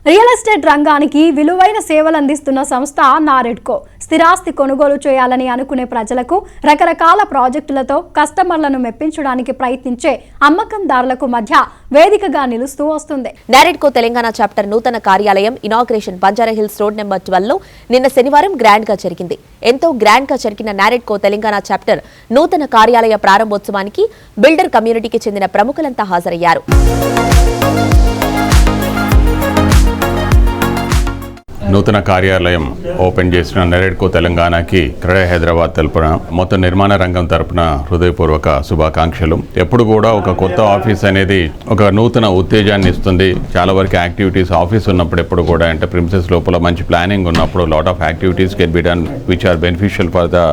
Real estate రంగానికి విలువైన సేవలు అందిస్తున్న సంస్థ నారెడ్కో స్థిరాస్తి కొనుగోలు చేయాలని అనుకునే ప్రజలకు రకరకాల ప్రాజెక్టులతో కస్టమర్లను మెప్పించడానికి ప్రయత్నించే అమ్మకందారులకు మధ్య వేదికగా నిలుస్తూ వస్తుంది. నారెడ్కో తెలంగాణ చాప్టర్ నూతన కార్యాలయం ఇనాగ్రేషన్ బంజారాహిల్స్ రోడ్ నెంబర్ 12 లో నిన్న శనివారం గ్రాండ్ గా జరిగింది. ఎంతో గ్రాండ్ గా జరిగిన నారెడ్కో తెలంగాణ చాప్టర్ నూతన కార్యాలయ ప్రారంభోత్సవానికి బిల్డర్ కమ్యూనిటీకి చెందిన ప్రముఖులంతా హాజరయ్యారు. నూతన కార్యాలయం ఓపెన్ చేసిన నారెడ్కో తెలంగాణకి క్రెడై హైదరాబాద్ తరపున మొత్తం నిర్మాణ రంగం తరపున హృదయపూర్వక శుభాకాంక్షలు. ఎప్పుడు కూడా ఒక కొత్త ఆఫీస్ అనేది ఒక నూతన ఉత్తేజాన్ని ఇస్తుంది. చాలా వరకు యాక్టివిటీస్ ఆఫీస్ ఉన్నప్పుడు ఎప్పుడు కూడా అంటే ప్రిమిసెస్ లోపల మంచి ప్లానింగ్ ఉన్నప్పుడు lot of activities can be done which are beneficial for the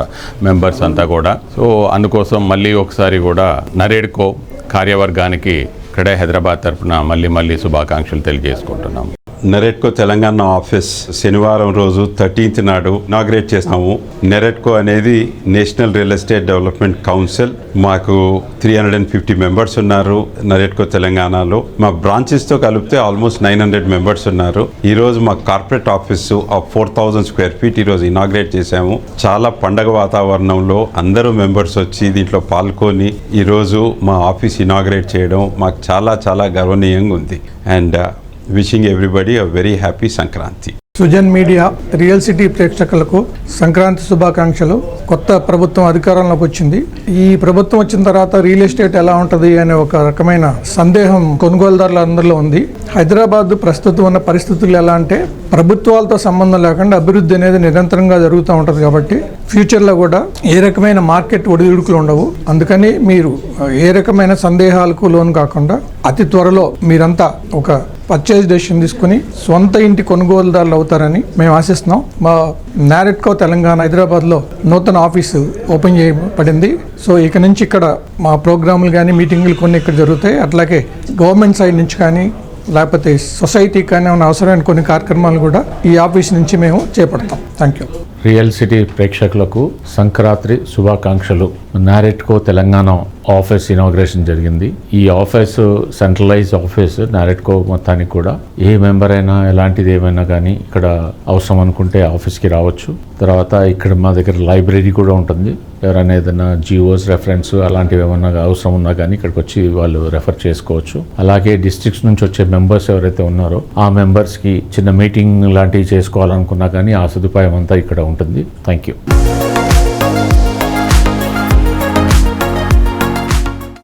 members అంతా కూడా. సో అందుకోసం మళ్ళీ ఒకసారి కూడా నారెడ్కో కార్యవర్గానికి క్రెడై హైదరాబాద్ తరపున మళ్ళీ శుభాకాంక్షలు తెలియజేసుకుంటున్నాము. నారెడ్కో తెలంగాణ ఆఫీస్ శనివారం రోజు 13th నాడు ఇనాగ్రేట్ చేస్తాము. నారెడ్కో అనేది national real estate development council. మాకు 350 మెంబర్స్ ఉన్నారు నారెడ్కో తెలంగాణలో. మా బ్రాంచెస్తో కలిపితే ఆల్మోస్ట్ 900 మెంబర్స్ ఉన్నారు. ఈరోజు మా కార్పొరేట్ ఆఫీసు 4000 స్క్వేర్ ఫీట్ ఈరోజు ఇనాగ్రేట్ చేశాము. చాలా పండగ వాతావరణంలో అందరూ మెంబర్స్ వచ్చి దీంట్లో పాల్గొని ఈరోజు మా ఆఫీస్ ఇనాగ్రేట్ చేయడం మాకు చాలా గర్వనీయంగా ఉంది. And wishing everybody a very happy Sankranti. Sujan media real city ప్రేక్షకులకు సంక్రాంతి శుభాకాంక్షలు. కొత్త ప్రభుత్వం అధికారంలోకి వచ్చింది. ఈ ప్రభుత్వం వచ్చిన తర్వాత రియల్ ఎస్టేట్ ఎలా ఉంటుంది అనే ఒక రకమైన సందేహం కొనుగోలుదారులందరిలో ఉంది. హైదరాబాద్ ప్రస్తుతం ఉన్న పరిస్థితులు ఎలా అంటే ప్రభుత్వాలతో సంబంధం లేకుండా అభివృద్ధి అనేది నిరంతరంగా జరుగుతూ ఉంటుంది. కాబట్టి ఫ్యూచర్లో కూడా ఏ రకమైన మార్కెట్ ఒడిదుడుకులు ఉండవు. అందుకని మీరు ఏ రకమైన సందేహాలకు లోను కాకుండా అతి త్వరలో మీరంతా ఒక పర్చేజ్ డెసిషన్ తీసుకుని సొంత ఇంటి కొనుగోలుదారులు అవుతారని మేము ఆశిస్తున్నాం. మా నారెడ్కో తెలంగాణ హైదరాబాద్లో నూతన ఆఫీసు ఓపెన్ చేయబడింది. సో ఇక నుంచి ఇక్కడ మా ప్రోగ్రాములు కానీ మీటింగులు కొన్ని ఇక్కడ జరుగుతాయి. అట్లాగే గవర్నమెంట్ సైడ్ నుంచి కానీ లేకపోతే సొసైటీకి కానీ ఉన్న అవసరమైన కొన్ని కార్యక్రమాలు కూడా ఈ ఆఫీస్ నుంచి మేము చేపడతాం. Thank you. రియల్ సిటీ ప్రేక్షకులకు సంక్రాంతి శుభాకాంక్షలు. నారెడ్కో తెలంగాణ ఆఫీస్ ఇనాగ్రేషన్ జరిగింది. ఈ ఆఫీస్ సెంట్రలైజ్ ఆఫీస్ నారెడ్కో మొత్తానికి కూడా ఏ మెంబర్ అయినా ఎలాంటిది ఏమైనా కానీ ఇక్కడ అవసరం అనుకుంటే ఆఫీస్కి రావచ్చు. తర్వాత ఇక్కడ మా దగ్గర లైబ్రరీ కూడా ఉంటుంది. ఎవరైనా ఏదైనా జియోస్ రెఫరెన్స్ అలాంటివి ఏమన్నా అవసరం ఉన్నా కానీ ఇక్కడికి వచ్చి వాళ్ళు రెఫర్ చేసుకోవచ్చు. అలాగే డిస్ట్రిక్ట్స్ నుంచి వచ్చే మెంబర్స్ ఎవరైతే ఉన్నారో ఆ మెంబర్స్కి చిన్న మీటింగ్ లాంటివి చేసుకోవాలనుకున్నా కానీ ఆ సదుపాయం అంతా ఇక్కడ ఉంటుంది. Thank you.